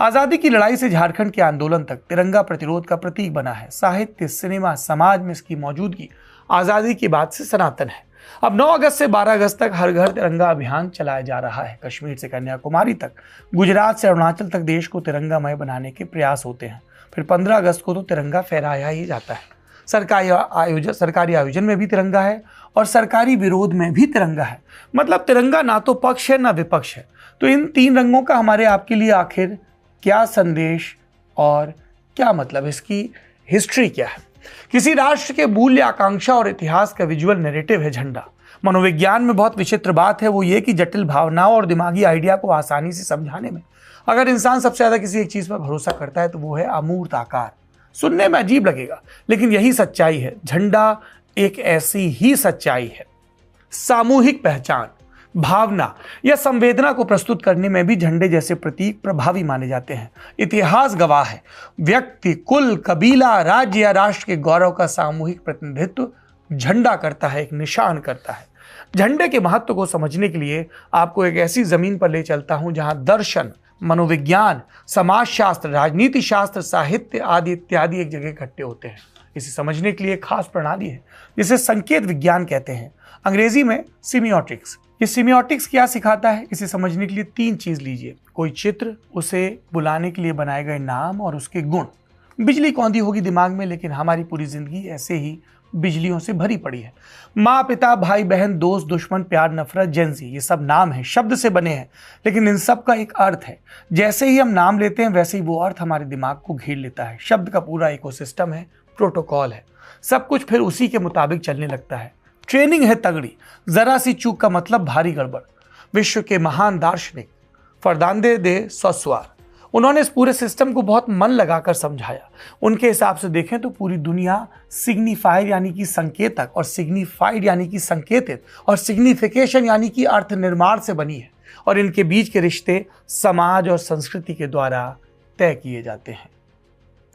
आजादी की लड़ाई से झारखंड के आंदोलन तक तिरंगा प्रतिरोध का प्रतीक बना है। साहित्य, सिनेमा, समाज में इसकी मौजूदगी आजादी की बात से सनातन है। अब 9 अगस्त से 12 अगस्त तक हर घर तिरंगा अभियान चलाया जा रहा है। कश्मीर से कन्याकुमारी तक, गुजरात से अरुणाचल तक देश को तिरंगामय बनाने के प्रयास होते हैं। फिर 15 अगस्त को तो तिरंगा फहराया ही जाता है। सरकारी आयोजन में भी तिरंगा है और सरकारी विरोध में भी तिरंगा है। मतलब तिरंगा ना तो पक्ष है ना विपक्ष है। तो इन 3 रंगों का हमारे आपके लिए आखिर क्या संदेश और क्या मतलब, इसकी हिस्ट्री क्या है? किसी राष्ट्र के मूल्य, आकांक्षा और इतिहास का विजुअल नैरेटिव है झंडा। मनोविज्ञान में बहुत विचित्र बात है वो ये कि जटिल भावनाओं और दिमागी आइडिया को आसानी से समझाने में अगर इंसान सबसे ज्यादा किसी एक चीज पर भरोसा करता है तो वो है अमूर्त आकार। सुनने में अजीब लगेगा लेकिन यही सच्चाई है। झंडा एक ऐसी ही सच्चाई है। सामूहिक पहचान, भावना या संवेदना को प्रस्तुत करने में भी झंडे जैसे प्रतीक प्रभावी माने जाते हैं। इतिहास गवाह है, व्यक्ति, कुल, कबीला, राज्य या राष्ट्र के गौरव का सामूहिक प्रतिनिधित्व झंडा करता है, एक निशान करता है। झंडे के महत्व को समझने के लिए आपको एक ऐसी जमीन पर ले चलता हूं जहां दर्शन, मनोविज्ञान, समाजशास्त्र, राजनीति शास्त्र, साहित्य आदि इत्यादि एक जगह इकट्ठे होते हैं। इसे समझने के लिए खास प्रणाली है जिसे संकेत विज्ञान कहते हैं, अंग्रेजी में सिमियोटिक्स। ये सिमियोटिक्स क्या सिखाता है? इसे समझने के लिए 3 चीज लीजिए, कोई चित्र, उसे बुलाने के लिए बनाए गए नाम और उसके गुण। बिजली कौंधी होगी दिमाग में, लेकिन हमारी पूरी जिंदगी ऐसे ही बिजलियों से भरी पड़ी है। माँ, पिता, भाई, बहन, दोस्त, दुश्मन, प्यार, नफरत, जेंजी, ये सब नाम हैं, शब्द से बने हैं, लेकिन इन सब का एक अर्थ है। जैसे ही हम नाम लेते हैं वैसे ही वो अर्थ हमारे दिमाग को घेर लेता है। शब्द का पूरा इकोसिस्टम है, प्रोटोकॉल है, सब कुछ फिर उसी के मुताबिक चलने लगता है। ट्रेनिंग है तगड़ी, जरा सी चूक का मतलब भारी गड़बड़। विश्व के महान दार्शनिक फर्नांडो दे सौसुआर, उन्होंने इस पूरे सिस्टम को बहुत मन लगाकर समझाया। उनके हिसाब से देखें तो पूरी दुनिया सिग्निफायर यानी कि संकेतक, और सिग्निफाइड यानी कि संकेतित, और सिग्निफिकेशन यानी कि अर्थ निर्माण से बनी है, और इनके बीच के रिश्ते समाज और संस्कृति के द्वारा तय किए जाते हैं।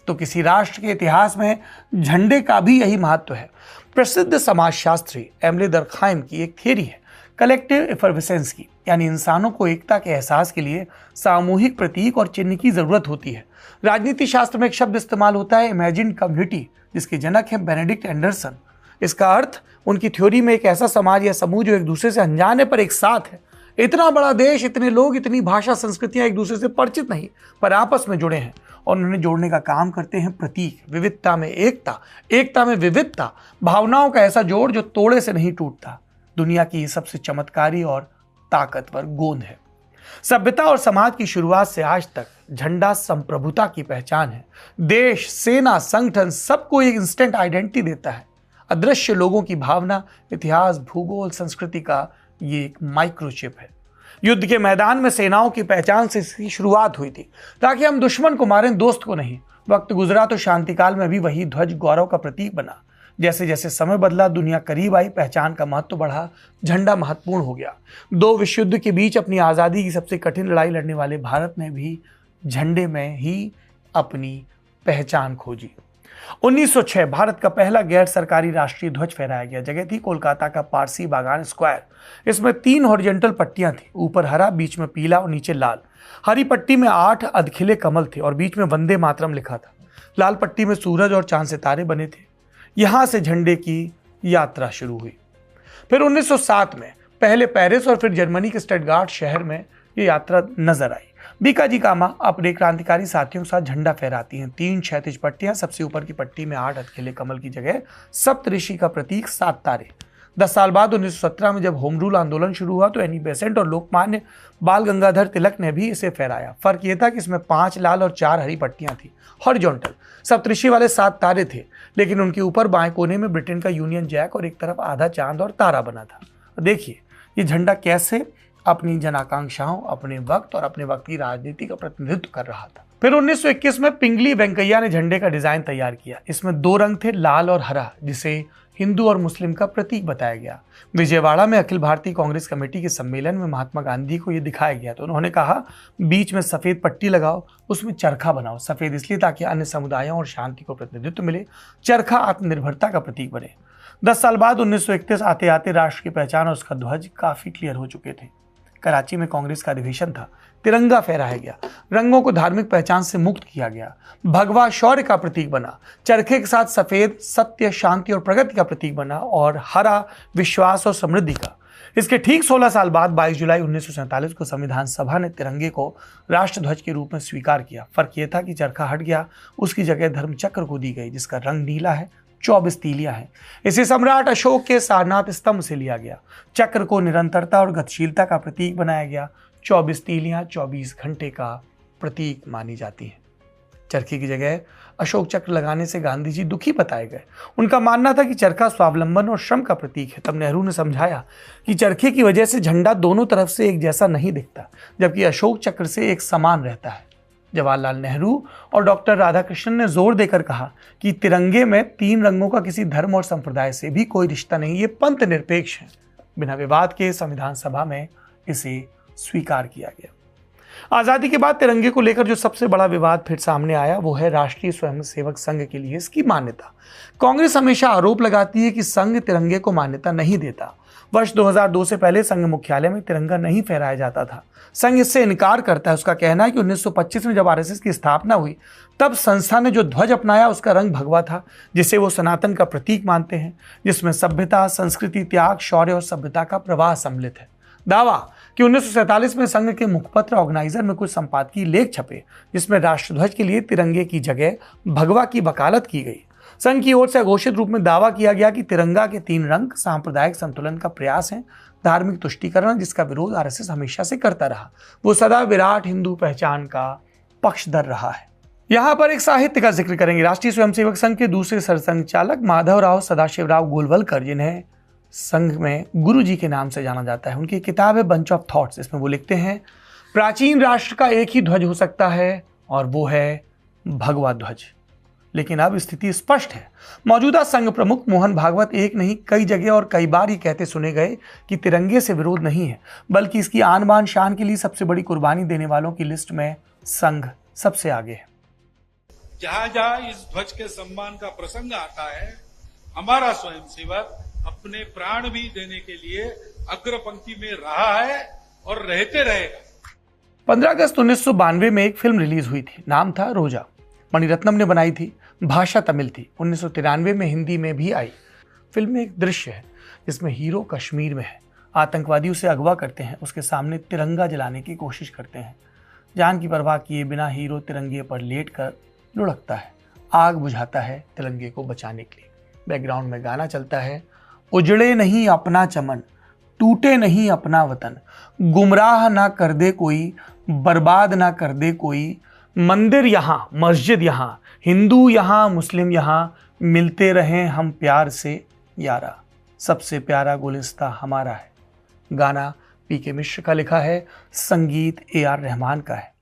तो किसी राष्ट्र के इतिहास में झंडे का भी यही महत्व है। प्रसिद्ध समाजशास्त्री एमिली डर्कहाइम की एक थियरी है कलेक्टिव एफर्वेसेंस की, यानी इंसानों को एकता के एहसास के लिए सामूहिक प्रतीक और चिन्ह की जरूरत होती है। राजनीति शास्त्र में एक शब्द इस्तेमाल होता है इमेजिन्ड कम्युनिटी, जिसके जनक हैं बेनेडिक्ट एंडरसन। इसका अर्थ उनकी थ्योरी में एक ऐसा समाज या समूह जो एक दूसरे से अनजान है पर एक साथ है। इतना बड़ा देश, इतने लोग, इतनी भाषा, संस्कृतियां एक दूसरे से परिचित नहीं पर आपस में जुड़े हैं, और उन्हें जोड़ने का काम करते हैं प्रतीक। विविधता में एकता, एकता में विविधता, भावनाओं का ऐसा जोड़ जो तोड़े से नहीं टूटता। दुनिया की ये सबसे चमत्कारी और ताकतवर गोंद है। सभ्यता और समाज की शुरुआत से आज तक झंडा संप्रभुता की पहचान है। देश, सेना, संगठन सबको एक इंस्टेंट आइडेंटिटी देता है। अदृश्य लोगों की भावना, इतिहास, भूगोल, संस्कृति का ये एक माइक्रोचिप है। युद्ध के मैदान में सेनाओं की पहचान से इसकी शुरुआत हुई थी ताकि हम दुश्मन को मारें, दोस्त को नहीं। वक्त गुजरा तो शांतिकाल में भी वही ध्वज गौरव का प्रतीक बना। जैसे जैसे समय बदला, दुनिया करीब आई, पहचान का महत्व बढ़ा, झंडा महत्वपूर्ण हो गया। 2 विश्व युद्ध के बीच अपनी आज़ादी की सबसे कठिन लड़ाई लड़ने वाले भारत ने भी झंडे में ही अपनी पहचान खोजी। 1906 भारत का पहला गैर सरकारी राष्ट्रीय ध्वज फहराया गया। जगह थी कोलकाता का पारसी बागान स्क्वायर। इसमें 3 हॉरिजॉन्टल पट्टियां थी, ऊपर हरा, बीच में पीला और नीचे लाल। हरी पट्टी में 8 अधखिले कमल थे और बीच में वंदे मातरम लिखा था। लाल पट्टी में सूरज और चांद सितारे बने थे। यहां से झंडे की यात्रा शुरू हुई। फिर 1907 में पहले पेरिस और फिर जर्मनी के स्टटगार्ट शहर में ये यात्रा नजर आई। बीकाजी कामा अपने क्रांतिकारी साथियों के साथ झंडा फहराती हैं। 3 क्षैतिज पट्टियां, सबसे ऊपर की पट्टी में 8 अधखिले कमल की जगह सप्तऋषि का प्रतीक 7 तारे। 10 साल बाद 1917 में जब होम रूल आंदोलन शुरू हुआ तो एनी बेसेंट और लोकमान्य बाल गंगाधर तिलक ने भी इसे फहराया। फर्क यह था कि इसमें 5 लाल और 4 हरी पट्टियां थी, हॉरिजॉन्टल। सप्तऋषि वाले 7 तारे थे, लेकिन उनके ऊपर बाएं कोने में ब्रिटेन का यूनियन जैक और एक तरफ आधा चांद और तारा बना था। देखिए ये झंडा कैसे अपनी जन आकांक्षाओं, अपने वक्त और अपने वक्त की राजनीति का प्रतिनिधित्व कर रहा था। फिर 1921 में पिंगली वेंकैया ने झंडे का डिजाइन तैयार किया। इसमें 2 रंग थे, लाल और हरा, जिसे हिंदू और मुस्लिम का प्रतीक बताया गया। विजयवाड़ा में अखिल भारतीय कांग्रेस कमेटी के सम्मेलन में महात्मा गांधी को यह दिखाया गया तो उन्होंने कहा, बीच में सफेद पट्टी लगाओ, उसमें चरखा बनाओ। सफेद इसलिए ताकि अन्य समुदायों और शांति को प्रतिनिधित्व मिले, चरखा आत्मनिर्भरता का प्रतीक बने। 10 साल बाद 1931 आते आते राष्ट्र की पहचान और उसका ध्वज काफी क्लियर हो चुके थे। कराची में कांग्रेस का अधिवेशन था। तिरंगा फहराया गया, रंगों को धार्मिक पहचान से मुक्त किया गया। भगवा शौर्य का प्रतीक बना, चरखे के साथ सफेद सत्य, शांति और प्रगति का प्रतीक बना, और हरा विश्वास और समृद्धि का। इसके ठीक 16 साल बाद 22 जुलाई 1947 को संविधान सभा ने तिरंगे को राष्ट्रध्वज के रूप में स्वीकार किया। फर्क यह था कि चरखा हट गया, उसकी जगह धर्मचक्र को दी गई, जिसका रंग नीला है, 24 तीलियां हैं। इसे सम्राट अशोक के सारनाथ स्तंभ से लिया गया। चक्र को निरंतरता और गतिशीलता का प्रतीक बनाया गया। 24 तीलियां 24 घंटे का प्रतीक मानी जाती हैं। चरखे की जगह अशोक चक्र लगाने से गांधी जी दुखी बताए गए। उनका मानना था कि चरखा स्वावलंबन और श्रम का प्रतीक है। तब नेहरू ने समझाया कि चरखे की वजह से झंडा दोनों तरफ से एक जैसा नहीं दिखता, जबकि अशोक चक्र से एक समान रहता है। जवाहरलाल नेहरू और डॉक्टर राधाकृष्णन ने जोर देकर कहा कि तिरंगे में 3 रंगों का किसी धर्म और संप्रदाय से भी कोई रिश्ता नहीं, ये पंथ निरपेक्ष है। बिना विवाद के संविधान सभा में इसे स्वीकार किया गया। आजादी के बाद तिरंगे को लेकर जो सबसे बड़ा विवाद फिर सामने आया वो है राष्ट्रीय स्वयंसेवक संघ के लिए इसकी मान्यता। कांग्रेस हमेशा आरोप लगाती है कि संघ तिरंगे को मान्यता नहीं देता। वर्ष 2002 से पहले संघ मुख्यालय में तिरंगा नहीं फहराया जाता था। संघ इससे इनकार करता है। उसका कहना है कि 1925 में जब आरएसएस की स्थापना हुई तब संस्था ने जो ध्वज अपनाया उसका रंग भगवा था, जिसे वो सनातन का प्रतीक मानते हैं, जिसमें सभ्यता, संस्कृति, त्याग, शौर्य और सभ्यता का प्रवाह सम्मिलित है। दावा कि 1947 में संघ के मुखपत्र ऑर्गेनाइजर में कुछ संपादकीय लेख छपे जिसमें राष्ट्रध्वज के लिए तिरंगे की जगह भगवा की वकालत की गई। संघ की ओर से अघोषित रूप में दावा किया गया कि तिरंगा के 3 रंग सांप्रदायिक संतुलन का प्रयास है, धार्मिक तुष्टीकरण जिसका विरोध आरएसएस हमेशा से करता रहा। वो सदा विराट हिंदू पहचान का पक्षधर रहा है। यहाँ पर एक साहित्य का जिक्र करेंगे। राष्ट्रीय स्वयंसेवक संघ के दूसरे सरसंघचालक माधवराव सदाशिवराव गोलवलकर, जिन्हें संघ में गुरु जी के नाम से जाना जाता है, उनकी किताब है बंच ऑफ थॉट्स। इसमें वो लिखते हैं, प्राचीन राष्ट्र का एक ही ध्वज हो सकता है और वो है भगवा ध्वज। लेकिन अब स्थिति स्पष्ट है। मौजूदा संघ प्रमुख मोहन भागवत एक नहीं कई जगह और कई बार ये कहते सुने गए कि तिरंगे से विरोध नहीं है, बल्कि इसकी आन बान शान के लिए सबसे बड़ी कुर्बानी देने वालों की लिस्ट में संघ सबसे आगे है। जहां जहां इस ध्वज के सम्मान का प्रसंग आता है, हमारा स्वयंसेवक अपने प्राण भी देने के लिए अग्रपंक्ति में रहा है और रहते रहेगा। 15 अगस्त 1992 में एक फिल्म रिलीज हुई थी, नाम था रोजा। मणिरत्नम ने बनाई थी, भाषा तमिल थी। 1993 में हिंदी में भी आई। फिल्म में एक दृश्य है जिसमें हीरो कश्मीर में है, आतंकवादी उसे अगवा करते हैं, उसके सामने तिरंगा जलाने की कोशिश करते हैं। जान की परवाह किए बिना हीरो तिरंगे पर लेटकर लुढ़कता है, आग बुझाता है तिरंगे को बचाने के लिए। बैकग्राउंड में गाना चलता है, उजड़े नहीं अपना चमन, टूटे नहीं अपना वतन, गुमराह ना कर दे कोई, बर्बाद ना कर दे कोई, मंदिर यहाँ मस्जिद यहाँ, हिंदू यहाँ मुस्लिम यहाँ, मिलते रहें हम प्यार से यारा, सबसे प्यारा गुलिस्ता हमारा है। गाना पीके मिश्र का लिखा है, संगीत AR रहमान का है।